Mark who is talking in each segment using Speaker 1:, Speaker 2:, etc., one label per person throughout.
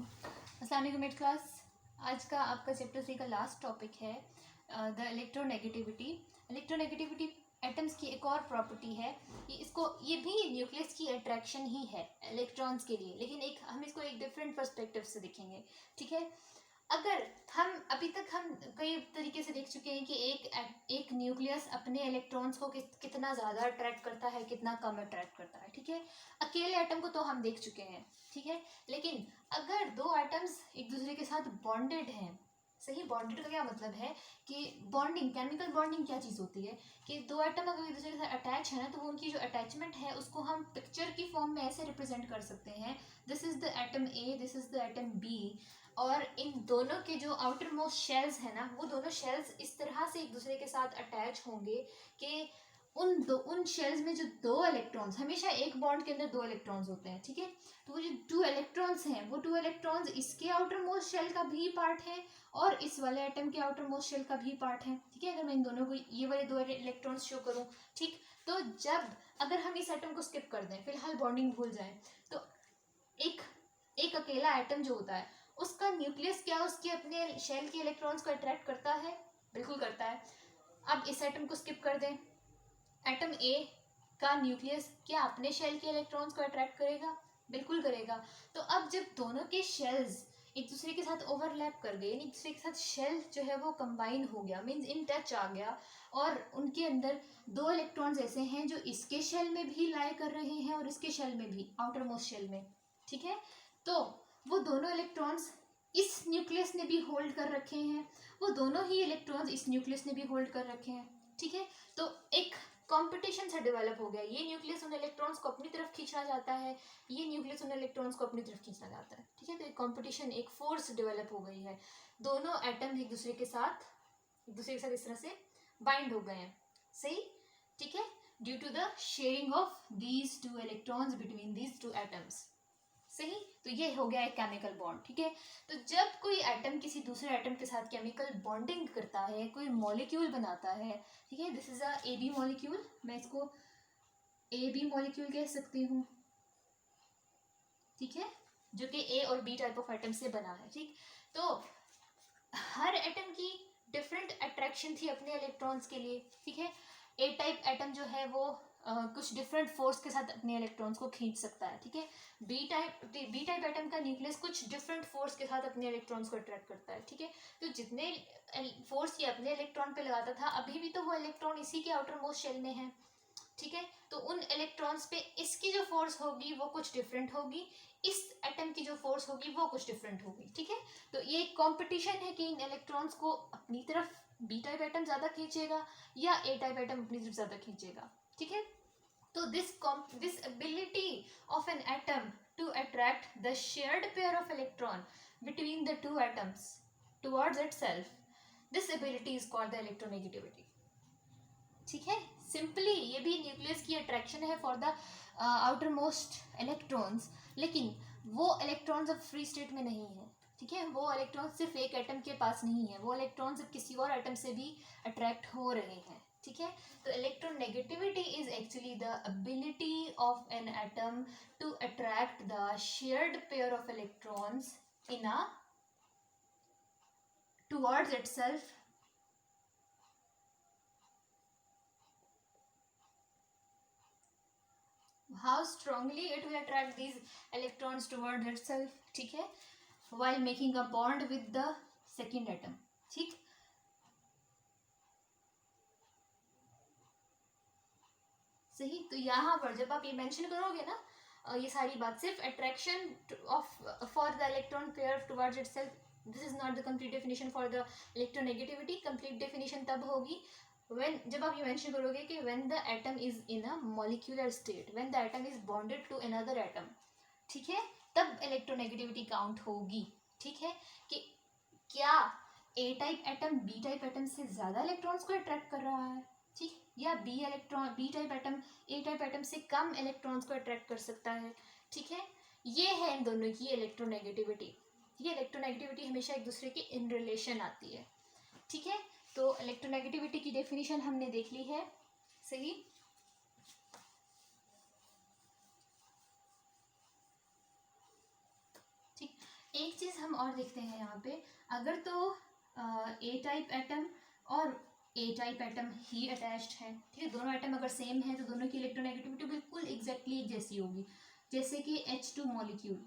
Speaker 1: अस्सलाम वालेकुम mid class. आज का आपका चैप्टर 3 का लास्ट टॉपिक है द इलेक्ट्रोनेगेटिविटी। इलेक्ट्रोनेगेटिविटी एटम्स की एक और प्रॉपर्टी है कि ये भी न्यूक्लियस की अट्रैक्शन ही है इलेक्ट्रॉन्स के लिए, लेकिन हम इसको एक डिफरेंट पर्सपेक्टिव से देखेंगे। ठीक है, अगर हम अभी तक हम कई तरीके से देख चुके हैं कि एक न्यूक्लियस अपने इलेक्ट्रॉन्स को कितना ज़्यादा अट्रैक्ट करता है, कितना कम अट्रैक्ट करता है। ठीक है, अकेले एटम को तो हम देख चुके हैं। ठीक है, लेकिन अगर दो एटम्स एक दूसरे के साथ बॉन्डेड हैं, सही, बॉन्डेड का क्या मतलब है कि बॉन्डिंग, केमिकल बॉन्डिंग क्या चीज़ होती है कि दो एटम अगर एक दूसरे के साथ अटैच है ना, तो उनकी जो अटैचमेंट है उसको हम पिक्चर की फॉर्म में ऐसे रिप्रेजेंट कर सकते हैं, this is the atom A, this is the atom B, और इन दोनों के जो आउटर मोस्ट शेल्स है ना, वो दोनों शेल्स इस तरह से एक दूसरे के साथ अटैच होंगे कि उन शेल्स में जो दो इलेक्ट्रॉन्स, हमेशा एक बॉन्ड के अंदर दो इलेक्ट्रॉन्स होते हैं। ठीक है, तो वो जो टू इलेक्ट्रॉन्स हैं, वो टू इलेक्ट्रॉन्स इसके आउटर मोस्ट शेल का भी पार्ट है और इस वाले एटम के आउटर मोस्ट शेल का भी पार्ट है। ठीक है, अगर मैं इन दोनों को ये वाले दो इलेक्ट्रॉन्स शो करूँ, ठीक, तो जब अगर हम इस एटम को स्किप कर दें, फिलहाल बॉन्डिंग भूल जाएं, तो एक अकेला एटम जो होता है उसका न्यूक्लियस क्या उसके अपने शेल के इलेक्ट्रॉन्स को अट्रैक्ट करता है? बिल्कुल करता है। अब इस एटम को स्किप कर दें, एटम ए का न्यूक्लियस क्या अपने शेल के इलेक्ट्रॉन्स को अट्रैक्ट करेगा? बिल्कुल करेगा। तो अब जब दोनों के शेल्स एक दूसरे के साथ ओवरलैप कर गए, एक दूसरे के साथ शेल जो है वो कंबाइन हो गया, मीन्स इन टच आ गया, और उनके अंदर दो इलेक्ट्रॉन्स ऐसे हैं जो इसके शेल में भी लाई कर रहे हैं और इसके शेल में भी, आउटर मोस्ट शेल में। ठीक है, तो वो दोनों इलेक्ट्रॉन्स इस न्यूक्लियस ने भी होल्ड कर रखे हैं, वो दोनों ही इलेक्ट्रॉन्स इस न्यूक्लियस ने भी होल्ड कर रखे हैं। ठीक है, तो एक कंपटीशन से डेवलप हो गया, ये न्यूक्लियस उन इलेक्ट्रॉन्स को अपनी तरफ खींचना चाहता है, ये न्यूक्लियस उन इलेक्ट्रॉन्स को अपनी तरफ खींचना चाहता है। ठीक है, तो एक कंपटीशन, एक फोर्स डेवलप हो गई है, दोनों एटम एक दूसरे के साथ इस तरह से बाइंड हो गए हैं। सही, ठीक है, due to the sharing of these two electrons between these two atoms. सही, तो ये हो गया एक केमिकल बॉन्ड। ठीक है, तो जब कोई एटम किसी दूसरे एटम के साथ केमिकल बॉन्डिंग करता है, कोई मॉलिक्यूल बनाता है, ठीक है, this is a A B molecule, मैं इसको ए बी मॉलिक्यूल कह सकती हूँ। ठीक है, जो कि ए और बी टाइप ऑफ एटम से बना है। ठीक, तो हर एटम की डिफरेंट अट्रैक्शन थी अपने इलेक्ट्रॉन्स के लिए। ठीक है, ए टाइप एटम जो है वो कुछ डिफरेंट फोर्स के साथ अपने इलेक्ट्रॉन्स को खींच सकता है। ठीक है, बी टाइप एटम का न्यूक्लियस कुछ डिफरेंट फोर्स के साथ अपने इलेक्ट्रॉन्स को अट्रैक्ट करता है। ठीक है, तो जितने फोर्स ये अपने इलेक्ट्रॉन पे लगाता था, अभी भी तो वो इलेक्ट्रॉन इसी के आउटर मोस्ट शेल में है। ठीक है, तो उन इलेक्ट्रॉन्स पे इसकी जो फोर्स होगी वो कुछ डिफरेंट होगी, इस एटम की जो फोर्स होगी वो कुछ डिफरेंट होगी। ठीक है, तो ये कंपटीशन है कि इन इलेक्ट्रॉन्स को अपनी तरफ बी टाइप एटम ज्यादा खींचेगा या ए टाइप एटम अपनी तरफ ज्यादा खींचेगा। ठीक है, तो this ability of an atom to attract the shared pair of electron between the two atoms towards itself, this ability is called the electronegativity. ठीक है, सिंपली ये भी न्यूक्लियस की अट्रैक्शन है for the outer most electrons, लेकिन वो electrons अब free state में नहीं है। ठीक है, वो इलेक्ट्रॉन्स सिर्फ एक एटम के पास नहीं है, वो इलेक्ट्रॉन्स अब किसी और एटम से भी अट्रैक्ट हो रहे हैं। ठीक है, तो electronegativity is actually the ability of an atom to attract the shared pair of electrons in a towards itself how strongly it will attract these electrons towards itself. ठीक है, while making a bond with the second atom. ठीक, सही, तो यहाँ पर जब आप ये मेंशन करोगे ना, ये सारी बात सिर्फ attraction of for the electron pair towards itself, this is not the complete definition for the electronegativity. Complete definition तब होगी जब आप ये मेंशन करोगे कि when the atom is in a molecular state, when the atom is bonded to another atom. ठीक है, तब इलेक्ट्रोनेगेटिविटी काउंट होगी। ठीक है, कि क्या A type atom B type atom से ज्यादा इलेक्ट्रॉन्स को अट्रैक्ट कर रहा है, ठीक, या B type atom A type atom से कम इलेक्ट्रॉन्स को अट्रैक्ट कर सकता है। ठीक है, ये है इन दोनों की इलेक्ट्रोनेगेटिविटी। ये इलेक्ट्रोनेगेटिविटी हमेशा एक दूसरे की इन रिलेशन आती है। ठीक है, तो इलेक्ट्रोनेगेटिविटी की डेफिनेशन हमने देख ली है। सही, ठीक, एक चीज़ हम और देखते हैं यहाँ पे, अगर तो ए टाइप एटम और ए टाइप एटम ही अटैच्ड है, ठीक है, दोनों एटम अगर सेम है तो दोनों की इलेक्ट्रोनेगेटिविटी बिल्कुल एग्जैक्टली एक जैसी होगी। जैसे कि H2 मॉलिक्यूल,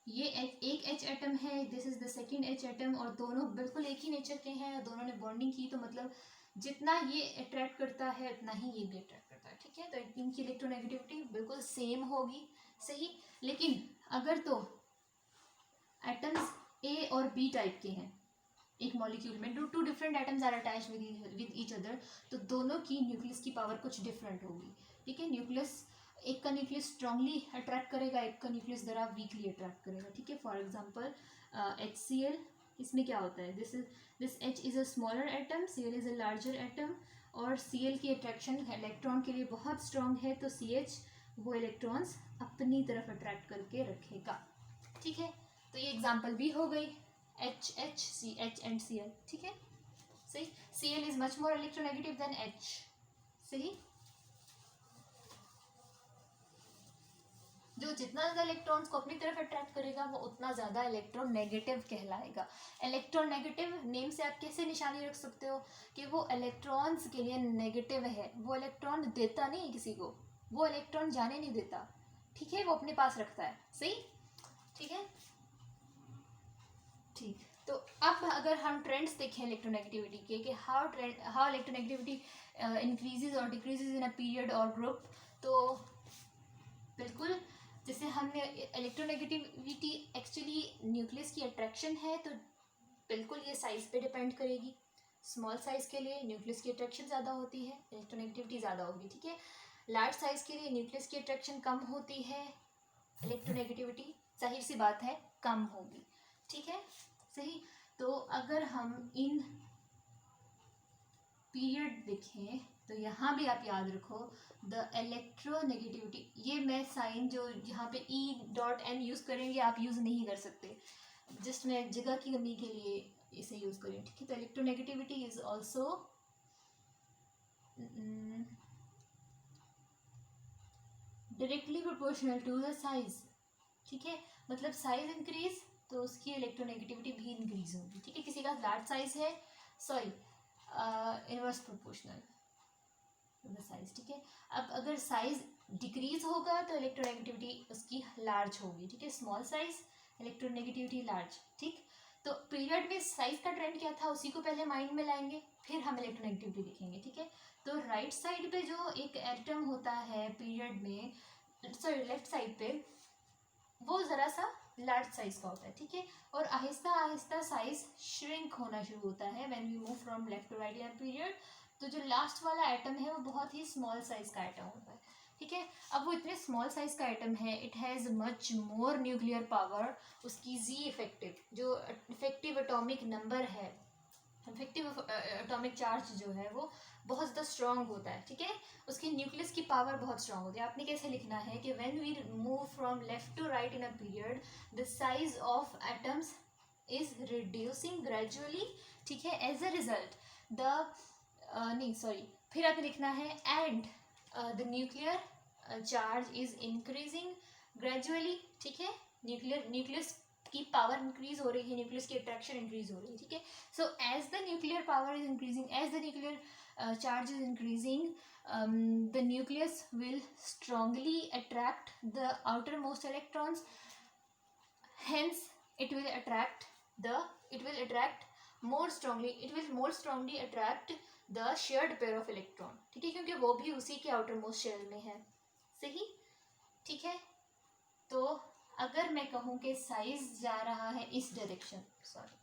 Speaker 1: ये एक H एटम है, this is the second H atom, और दोनों बिल्कुल एक ही नेचर के हैं, दोनों ने बॉन्डिंग की, तो मतलब जितना ये अट्रैक्ट करता है उतना ही ये भी अट्रैक्ट करता है, ठीक है, तो इनकी इलेक्ट्रोनेगेटिविटी बिल्कुल सेम होगी, सही। लेकिन अगर तो एटम्स ए और बी टाइप के हैं, एक मॉलिक्यूल में two different atoms are attach with each other, तो दोनों की न्यूक्लियस की पावर कुछ डिफरेंट होगी, ठीक है। न्यूक्लियस, एक का न्यूक्लियस स्ट्रांगली अट्रैक्ट करेगा, एक का न्यूक्लियस जरा वीकली अट्रैक्ट करेगा, ठीक है। फॉर एग्जांपल HCl, इसमें क्या होता है, this H is a smaller atom, Cl is a larger atom, और Cl की अट्रैक्शन इलेक्ट्रॉन के लिए बहुत स्ट्रांग है, तो CH वो इलेक्ट्रॉन्स अपनी तरफ अट्रैक्ट करके रखेगा, ठीक है। तो ये एग्जाम्पल भी हो गई, H CH एंड Cl, ठीक है, सही। Cl is much more electronegative than H, सही। जो जितना ज़्यादा इलेक्ट्रॉन्स को अपनी तरफ अट्रैक्ट करेगा वो उतना ज़्यादा इलेक्ट्रॉन नेगेटिव कहलाएगा। इलेक्ट्रॉन नेगेटिव नेम से आप कैसे निशानी रख सकते हो कि वो इलेक्ट्रॉन्स के लिए नेगेटिव है, वो इलेक्ट्रॉन देता नहीं है किसी को, वो इलेक्ट्रॉन जाने नहीं देता, ठीक है, वो अपने पास रखता है, सही, ठीक है, ठीक। तो अब अगर हम ट्रेंड्स देखें इलेक्ट्रोनेगेटिविटी के कि हाउ इलेक्ट्रोनेगेटिविटी इंक्रीजेज और डिक्रीजेज इन अ पीरियड और ग्रुप, तो बिल्कुल जैसे हमने इलेक्ट्रोनेगेटिविटी एक्चुअली न्यूक्लियस की अट्रैक्शन है, तो बिल्कुल ये साइज पे डिपेंड करेगी। स्मॉल साइज के लिए न्यूक्लियस की अट्रैक्शन ज़्यादा होती है, इलेक्ट्रोनेगेटिविटी ज़्यादा होगी, ठीक है। लार्ज साइज के लिए न्यूक्लियस की अट्रैक्शन कम होती है, इलेक्ट्रोनेगेटिविटी जाहिर सी बात है कम होगी, ठीक है, सही। तो अगर हम इन पीरियड देखें तो यहाँ भी आप याद रखो द इलेक्ट्रोनेगेटिविटी, ये मैं साइन जो यहाँ पे E.M यूज़ करेंगे आप यूज़ नहीं कर सकते, जस्ट मैं जगह की कमी के लिए इसे यूज़ करें, ठीक है। तो electronegativity is also directly proportional to the size, ठीक है, मतलब साइज इंक्रीज तो उसकी इलेक्ट्रोनेगेटिविटी भी इंक्रीज होगी, ठीक है। किसी का लार्ज साइज है, sorry inverse proportional the size, ठीक है। अब अगर साइज डिक्रीज होगा तो इलेक्ट्रोनेगेटिविटी उसकी लार्ज होगी, ठीक है, स्मॉल साइज इलेक्ट्रोनेगेटिविटी लार्ज, ठीक। तो पीरियड में साइज का ट्रेंड क्या था उसी को पहले माइंड में लाएंगे, फिर हम इलेक्ट्रोनेगेटिविटी देखेंगे, ठीक है। तो राइट साइड पे जो एक एटम होता है पीरियड में, सॉरी लेफ्ट साइड पे, वो ज़रा सा लार्ज साइज का होता है, ठीक है, और आहिस्ता आहिस्ता साइज श्रिंक होना शुरू होता है when we move from left to right in period. तो जो लास्ट वाला एटम है वो बहुत ही स्मॉल साइज का एटम होता है, ठीक है। अब वो इतने स्मॉल साइज का एटम है, it has much more nuclear power, उसकी जी इफेक्टिव जो इफेक्टिव एटॉमिक नंबर है, इफेक्टिव एटॉमिक चार्ज जो है वो बहुत ज़्यादा स्ट्रांग होता है, ठीक है, उसकी न्यूक्लियस की पावर बहुत स्ट्रांग होती है। आपने कैसे लिखना है कि when we move from left to right in a period the size of atoms is reducing gradually, ठीक है, एज अ रिजल्ट द नहीं सॉरी, फिर आपने लिखना है and the nuclear charge is increasing gradually, ठीक है, न्यूक्लियस की पावर इंक्रीज हो रही है, न्यूक्लियस की अट्रैक्शन इंक्रीज हो रही है, ठीक है। So as the nuclear power is increasing, as the nuclear charge is increasing, the nucleus will strongly attract the outermost electrons, hence it will attract more strongly attract the shared pair of electron, ठीक है, क्योंकि वो भी उसी के outermost shell में है, सही, ठीक है। तो अगर मैं कहूँ कि साइज जा रहा है इस डायरेक्शन, सॉरी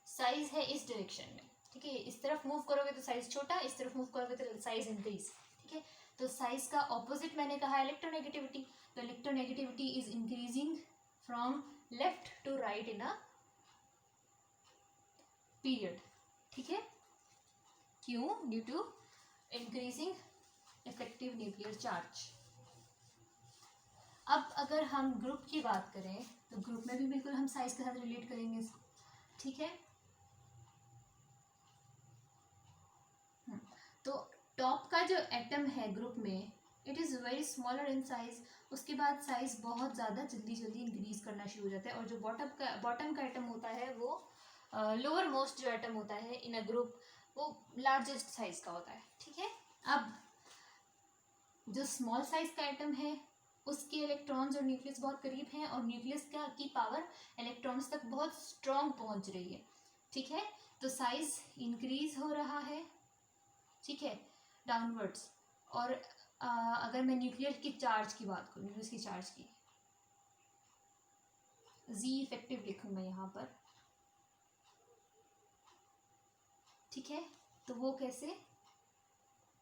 Speaker 1: साइज है इस डायरेक्शन में, ठीक है, इस तरफ मूव करोगे तो साइज छोटा, इस तरफ मूव करोगे तो साइज इंक्रीज, ठीक है। तो साइज का ऑपोजिट मैंने कहा इलेक्ट्रोनेगेटिविटी, तो electronegativity is increasing from left to right in a period, ठीक है, क्यों, due to increasing effective nuclear charge. अब अगर हम ग्रुप की बात करें तो ग्रुप में भी बिल्कुल हम साइज के साथ रिलेट करेंगे इसको, ठीक है। तो टॉप का जो एटम है ग्रुप में it is very smaller in size. उसके बाद साइज बहुत ज़्यादा जल्दी जल्दी इंक्रीज करना शुरू हो जाता है, और जो बॉटम का एटम होता है वो लोअर मोस्ट जो एटम होता है इन अ ग्रुप वो लार्जेस्ट साइज का होता है। ठीक है, अब जो स्मॉल साइज का एटम है उसके इलेक्ट्रॉन्स और न्यूक्लियस बहुत करीब हैं, और न्यूक्लियस की पावर इलेक्ट्रॉन्स तक बहुत स्ट्रॉन्ग पहुंच रही है। ठीक है, तो साइज इंक्रीज हो रहा है, ठीक है, डाउनवर्ड्स। और अगर मैं न्यूक्लियर की चार्ज की बात करूँ, न्यूक्लियस की चार्ज की, जी इफेक्टिव लिखूँ मैं यहाँ पर, ठीक है, तो वो कैसे,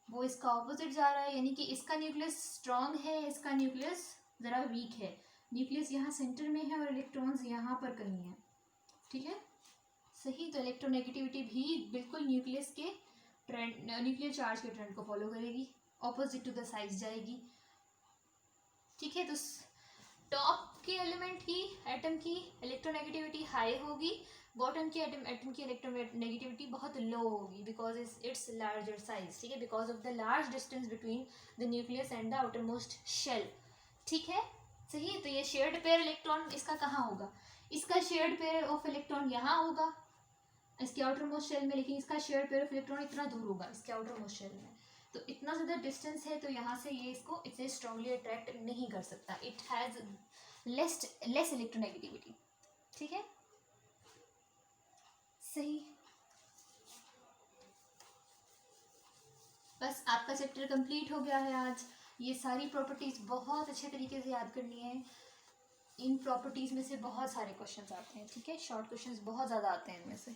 Speaker 1: वो इसका ऑपोजिट जा रहा है, यानी कि इसका न्यूक्लियस स्ट्रॉन्ग है, इसका न्यूक्लियस ज़रा वीक है। न्यूक्लियस यहाँ सेंटर में है और इलेक्ट्रॉन्स यहाँ पर कहीं हैं। ठीक है, सही। तो इलेक्ट्रोनेगेटिविटी भी बिल्कुल न्यूक्लियस के ट्रेंड, न्यूक्लियर चार्ज के ट्रेंड को फॉलो करेगी, ऑपोजिट टू द साइज जाएगी। ठीक है, तो टॉप के एलिमेंट की एटम की इलेक्ट्रोनेगेटिविटी हाई होगी, बॉटम की एटम की इलेक्ट्रोनेगेटिविटी बहुत लो होगी, बिकॉज इट्स लार्जर साइज। ठीक है, because of the large distance between the nucleus and the outer most shell. ठीक है, सही। तो ये शेयर्ड पेयर इलेक्ट्रॉन इसका कहाँ होगा, इसका शेयर्ड पेयर ऑफ इलेक्ट्रॉन यहाँ होगा इसके आउटर मोस्ट शेल में, लेकिन इसका शेयर्ड पेयर ऑफ इलेक्ट्रॉन इतना दूर होगा इसके आउटर मोस्ट शेल में। तो इतना ज़्यादा डिस्टेंस है, तो यहाँ से ये इसको इतने स्ट्रांगली अट्रैक्ट नहीं कर सकता। It has less electronegativity. ठीक है, सही। बस आपका चैप्टर कंप्लीट हो गया है आज। ये सारी प्रॉपर्टीज़ बहुत अच्छे तरीके से याद करनी है। इन प्रॉपर्टीज़ में से बहुत सारे क्वेश्चंस आते हैं। ठीक है, शॉर्ट क्वेश्चंस बहुत ज़्यादा आते हैं इनमें से।